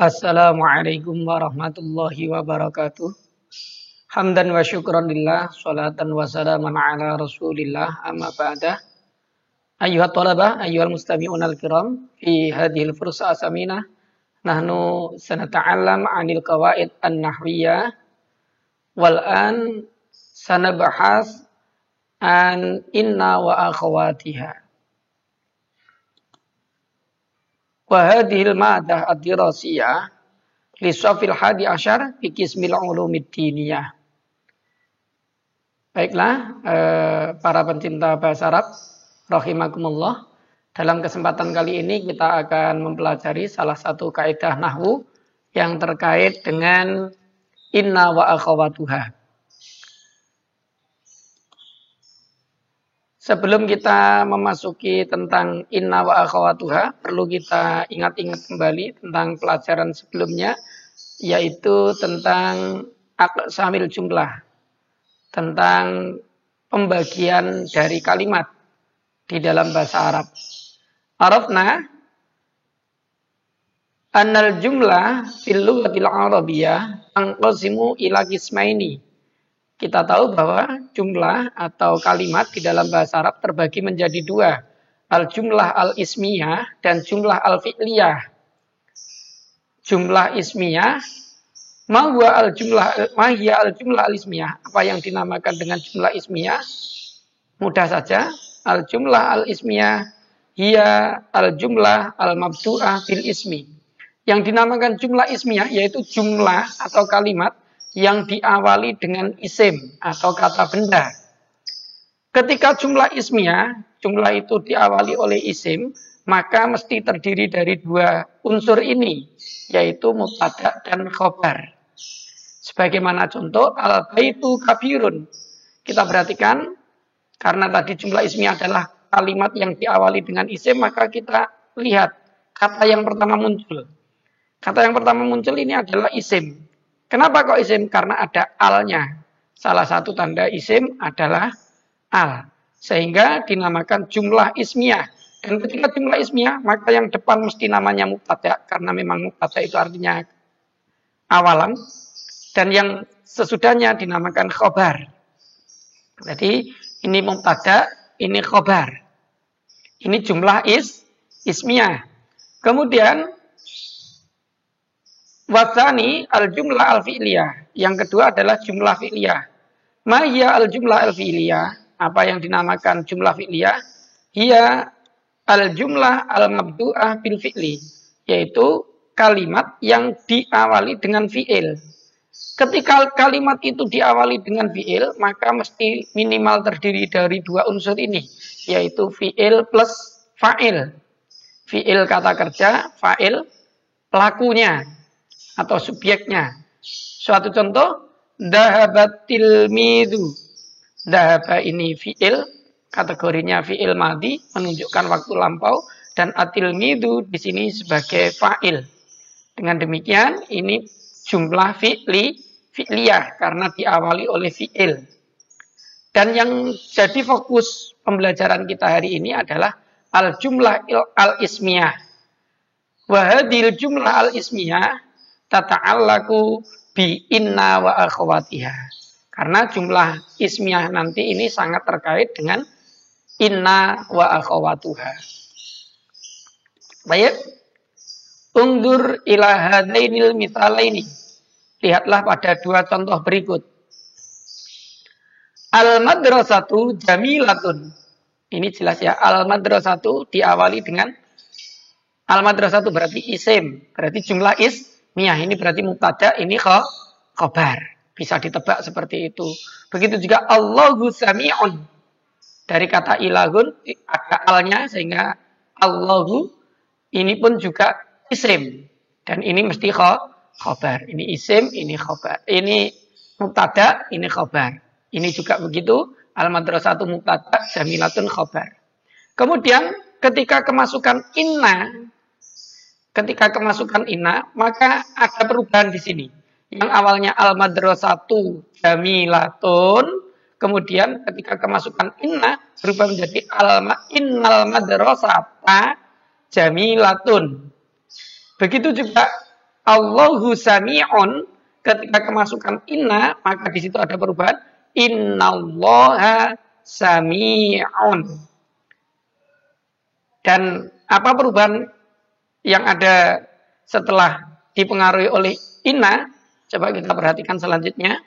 Assalamualaikum warahmatullahi wabarakatuh. Hamdan wa syukran lillah, salatan wa salaman ala rasulillah, amma ba'dah. Ayyuhat talabah, ayyuhal mustami'un al-kiram, fi hadhil fursa asaminah, nahnu sanata'allam 'anil qawaid an-nahwiyah, wal'an sanabahas an inna wa akhawatiha. Wa hadhil madah ad-dirasiyah li safil hadi asyar fi qismil ulumid diniyah. Baiklah, para pencinta bahasa Arab rahimakumullah. Dalam kesempatan kali ini kita akan mempelajari salah satu kaidah nahwu yang terkait dengan inna wa akhawatuha. Sebelum kita memasuki tentang inna wa akhawatuha, perlu kita ingat-ingat kembali tentang pelajaran sebelumnya, yaitu tentang aqsamil jumlah, tentang pembagian dari kalimat di dalam bahasa Arab. Arafna annal jumlah fil lughatil arabiyyah anqasimu ila qismaini. Kita tahu bahwa jumlah atau kalimat di dalam bahasa Arab terbagi menjadi dua. Al-jumlah al-ismiyah dan jumlah al-fi'liyah. Jumlah ismiyah, mahiyya al-jumlah al-ismiyah. Apa yang dinamakan dengan jumlah ismiyah? Mudah saja. Al-jumlah al-ismiyah hiya al-jumlah al-mabdu'ah bil ismi. Yang dinamakan jumlah ismiyah yaitu jumlah atau kalimat yang diawali dengan isim atau kata benda. Ketika jumlah ismiyah, jumlah itu diawali oleh isim, maka mesti terdiri dari dua unsur ini, yaitu mubtada dan khobar. Sebagaimana contoh, al-baitu kabirun. Kita perhatikan, karena tadi jumlah ismiyah adalah kalimat yang diawali dengan isim, maka kita lihat kata yang pertama muncul. Kata yang pertama muncul ini adalah isim. Kenapa kok isim? Karena ada alnya. Salah satu tanda isim adalah al. Sehingga dinamakan jumlah ismiyah. Dan ketika jumlah ismiyah, maka yang depan mesti namanya mubtada. Karena memang mubtada itu artinya awalan. Dan yang sesudahnya dinamakan khobar. Jadi ini mubtada, ini khobar. Ini jumlah ismiyah. Kemudian wasani al-jumlah al-fi'liyah. Yang kedua adalah jumlah fi'liyah. Ma hiya al-jumlah al-fi'liyah? Apa yang dinamakan jumlah fi'liyah? Hiya al-jumlah al-mabdu'ah bil fi'li. Yaitu kalimat yang diawali dengan fi'il. Ketika kalimat itu diawali dengan fi'il, maka mesti minimal terdiri dari dua unsur ini. Yaitu fi'il plus fa'il. Fi'il kata kerja, fa'il pelakunya atau subjeknya. Suatu contoh, dhahabat tilmidu. Dhahaba ini fi'il, kategorinya fi'il madhi, menunjukkan waktu lampau, dan atilmidu di sini sebagai fa'il. Dengan demikian, ini jumlah fi'liyah karena diawali oleh fi'il. Dan yang jadi fokus pembelajaran kita hari ini adalah al-jumlah al-ismiyah. Wahadil jumlah al-ismiyah tata'allaku bi inna wa akhawatiha. Karena jumlah ismiyah nanti ini sangat terkait dengan inna wa akhawatuha. Baik. Undur ila hadainil mithalaini. Lihatlah pada dua contoh berikut. Al-madrasatu jamilatun. Ini jelas ya. Al-madrasatu diawali dengan al-madrasatu berarti isim. Berarti jumlah ismiyah. Ini berarti mubtada, ini khobar. Bisa ditebak seperti itu. Begitu juga Allahu sami'un. Dari kata ilahun ada alnya sehingga Allahu ini pun juga isim. Dan ini mesti khobar. Ini isim, ini khobar. Ini mubtada, ini khobar. Ini juga begitu. Al-madrasatu mubtada, jamilatun khobar. Kemudian ketika kemasukan inna, maka ada perubahan di sini. Yang awalnya al-madrasatu jamilatun, kemudian ketika kemasukan inna berubah menjadi innal madrasata jamilatun. Begitu juga Allahu sami'un, ketika kemasukan inna, maka di situ ada perubahan. Innallaha sami'un. Dan apa perubahan yang ada setelah dipengaruhi oleh inna? Coba kita perhatikan selanjutnya.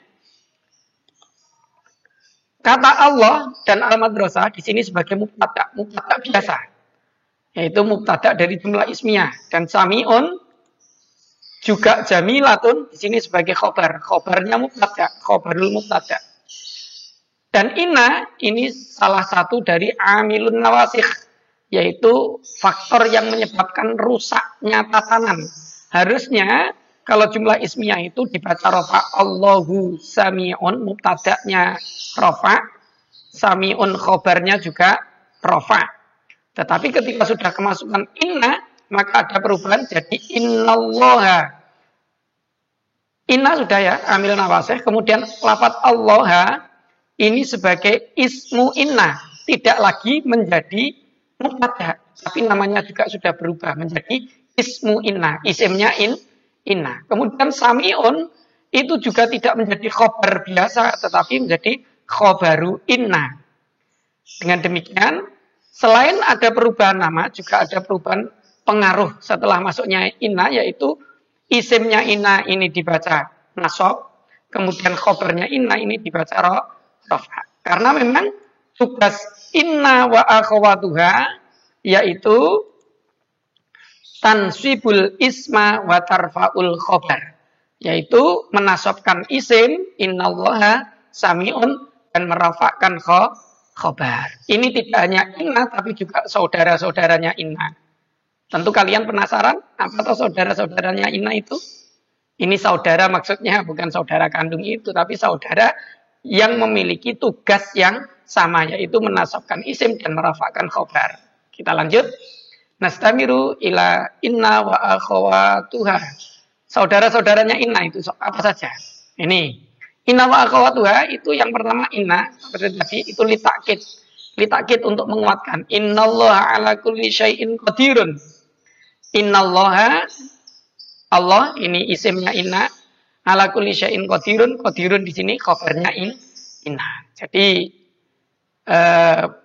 Kata Allah dan al-madrasah di sini sebagai mubtada biasa, yaitu mubtada dari jumlah ismiyah, dan sami'un juga jamilatun di sini sebagai khobarnya mubtada, khobarul mubtada. Dan inna ini salah satu dari amilun nawasikh, yaitu faktor yang menyebabkan rusaknya tatanan. Harusnya kalau jumlah ismiyah itu dibaca rofa, Allahu sami'un, mubtada'nya rofa, sami'un khobarnya juga rofa. Tetapi ketika sudah kemasukan inna, maka ada perubahan jadi innallaha. Inna sudah ya, amil nawasih. Kemudian lafadz allaha ini sebagai ismu inna, tidak lagi menjadi mubtada, tapi namanya juga sudah berubah menjadi ismu inna, isimnya inna. Kemudian sami'un itu juga tidak menjadi khobar biasa, tetapi menjadi khobaru inna. Dengan demikian, selain ada perubahan nama, juga ada perubahan pengaruh setelah masuknya inna, yaitu isimnya inna ini dibaca nasab, kemudian khobarnya inna ini dibaca rafa. Karena memang tugas inna wa akhawatuha yaitu tansibul isma wa tarfaul khobar, yaitu menasabkan isim innallaha sami'un dan merafakkan khobar. Ini tidak hanya inna tapi juga saudara-saudaranya inna. Tentu kalian penasaran apa tuh saudara-saudaranya inna itu? Ini saudara maksudnya bukan saudara kandung itu, tapi saudara yang memiliki tugas yang sama, yaitu menasabkan isim dan merafakkan khobar. Kita lanjut. Nastamiru ila inna wa akhawatuha. Saudara-saudaranya inna itu apa saja? Ini. Inna wa akhawatuha itu yang pertama inna, seperti tadi itu litakid. Litakid untuk menguatkan. Innallaha ala kulli syai'in qadirun. Innallaha, Allah ini isimnya inna, ala kulli syai'in qadirun. Qadirun di sini khabarnya inna. Jadi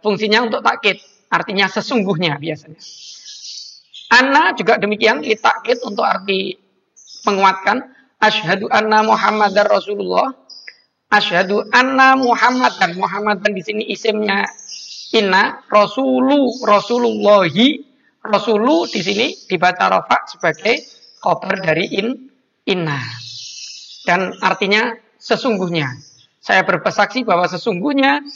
fungsinya untuk takkid, artinya sesungguhnya biasanya. Anna juga demikian, litakid untuk arti menguatkan. Asyhadu anna Muhammadar Rasulullah. Asyhadu anna Muhammadan. Muhammadan di sini isimnya inna. Rasulullahi. Rasulu di sini dibaca rafa sebagai khobar dari inna. Dan artinya sesungguhnya. Saya bersaksi bahwa sesungguhnya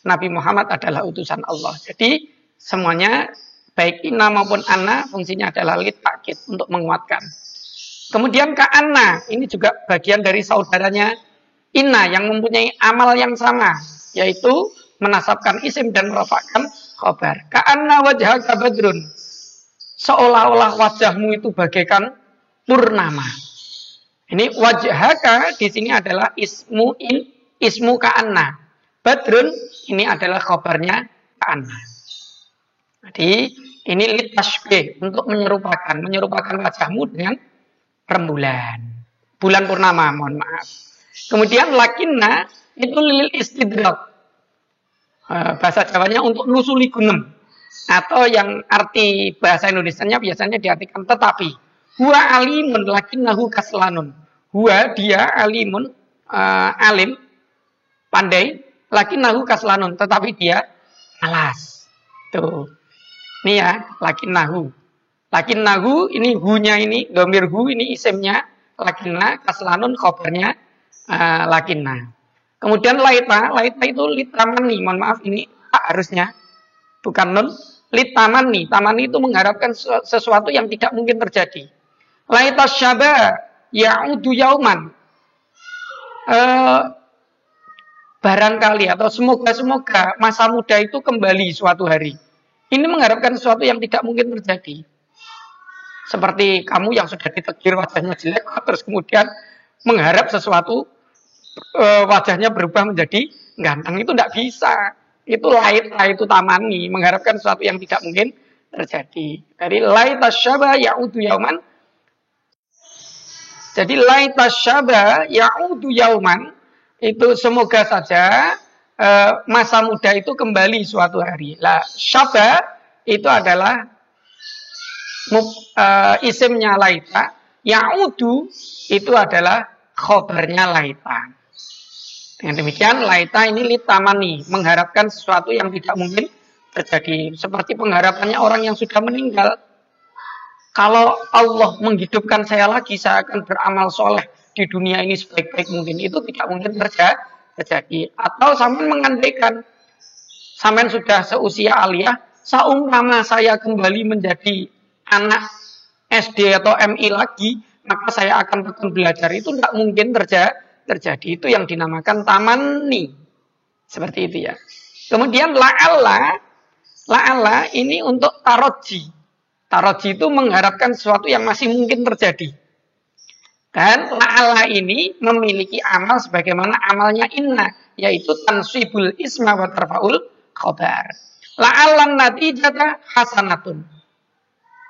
Nabi Muhammad adalah utusan Allah. Jadi semuanya baik inna maupun anna fungsinya adalah litakid untuk menguatkan. Kemudian ka'anna ini juga bagian dari saudaranya inna yang mempunyai amal yang sama, yaitu menasabkan isim dan merafakkan khobar. Ka'anna wajhaka badrun, seolah-olah wajahmu itu bagaikan purnama. Ini wajhaka di sini adalah ismu ka'anna. Badrun ini adalah khobarnya ka'anna. Jadi ini litashbih untuk menyerupakan wajahmu dengan rembulan, bulan purnama, mohon maaf. Kemudian lakinna itu lil istidrak, bahasa Jawanya untuk nusuli gunem, atau yang arti bahasa Indonesianya biasanya diartikan tetapi. Huwa alimun lakinnahu kaslanun. Huwa dia alimun, alim, pandai, lakinnahu kaslanun, tetapi dia malas. Tuh. Ini ya, lakinnahu. Lakinnahu ini hu-nya ini, domir hu ini isimnya, lakinna, kaslanun khobarnya lakinna. Kemudian laita itu litamani, mohon maaf ini harusnya bukan nun, litamani. Tamani itu mengharapkan sesuatu yang tidak mungkin terjadi. Laita syaba ya'udu yauman. Barangkali atau semoga masa muda itu kembali suatu hari. Ini mengharapkan sesuatu yang tidak mungkin terjadi. Seperti kamu yang sudah ditegur wajahnya jelek, terus kemudian mengharap sesuatu wajahnya berubah menjadi ganteng, itu tidak bisa. Itu laita, itu tamani, mengharapkan sesuatu yang tidak mungkin terjadi. Dari laita syaba ya'udu yauman, Jadi laita syaba ya'udu yauman, itu semoga saja masa muda itu kembali suatu hari. Lah syaba itu adalah isimnya laita, ya'udu itu adalah khobarnya laita. Dengan demikian laita ini litamani, mengharapkan sesuatu yang tidak mungkin terjadi, seperti pengharapannya orang yang sudah meninggal. Kalau Allah menghidupkan saya lagi, saya akan beramal soleh di dunia ini sebaik-baik mungkin. Itu tidak mungkin terjadi. Atau sampai mengandaikan, sampai sudah seusia aliyah, seumpama saya kembali menjadi anak SD atau MI lagi, maka saya akan tekun belajar. Itu tidak mungkin terjadi. Itu yang dinamakan tamanni. Seperti itu ya. Kemudian la'alla ini untuk taroji. Taroji itu mengharapkan sesuatu yang masih mungkin terjadi. Dan la'alla ini memiliki amal sebagaimana amalnya inna, yaitu tansibul isma wa tarfa'ul khobar. La'allan natijata hasanatun.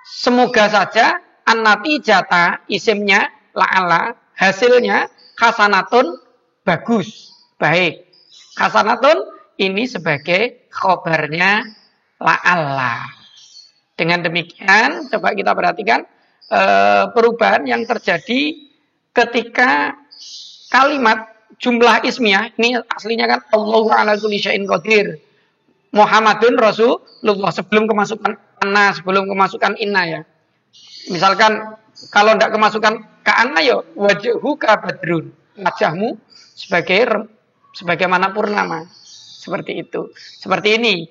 Semoga saja an-natijata isimnya la'alla, hasilnya hasanatun, bagus, baik. Hasanatun ini sebagai khobarnya la'alla. Dengan demikian, coba kita perhatikan perubahan yang terjadi ketika kalimat jumlah ismiyah. Ini aslinya kan Allahu ala kulli syai'in qadir. Muhammadun Rasulullah, sebelum kemasukan anna, sebelum kemasukan inna ya. Misalkan kalau tidak kemasukan ka anna ya wajhuka badrun. Wajahmu sebagaimana purnama. Seperti itu. Seperti ini.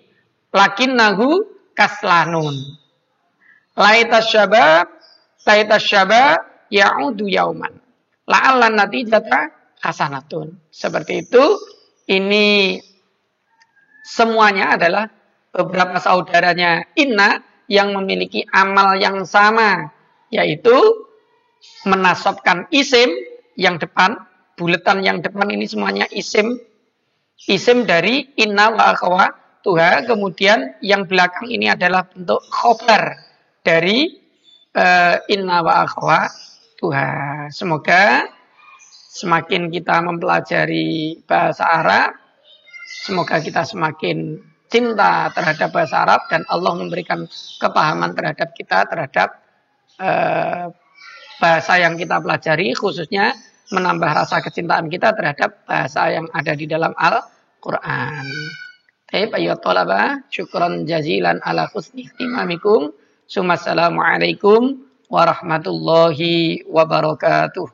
Lakinnahu kaslanun. Laitas syabab ya'udu yauman. La'allan natijata hasanatun. Seperti itu. Ini semuanya adalah beberapa saudaranya inna yang memiliki amal yang sama, yaitu menasabkan isim yang depan, buletan yang depan ini semuanya isim dari inna wa akhawat Tuhan, kemudian yang belakang ini adalah bentuk khobar dari inna wa akhwa Tuhan. Semoga semakin kita mempelajari bahasa Arab, semoga kita semakin cinta terhadap bahasa Arab dan Allah memberikan kepahaman terhadap kita terhadap bahasa yang kita pelajari, khususnya menambah rasa kecintaan kita terhadap bahasa yang ada di dalam Al-Quran. Baik, ayo tolaba, syukran jazilan ala husni ihtimamikum. Assalamualaikum warahmatullahi wabarakatuh.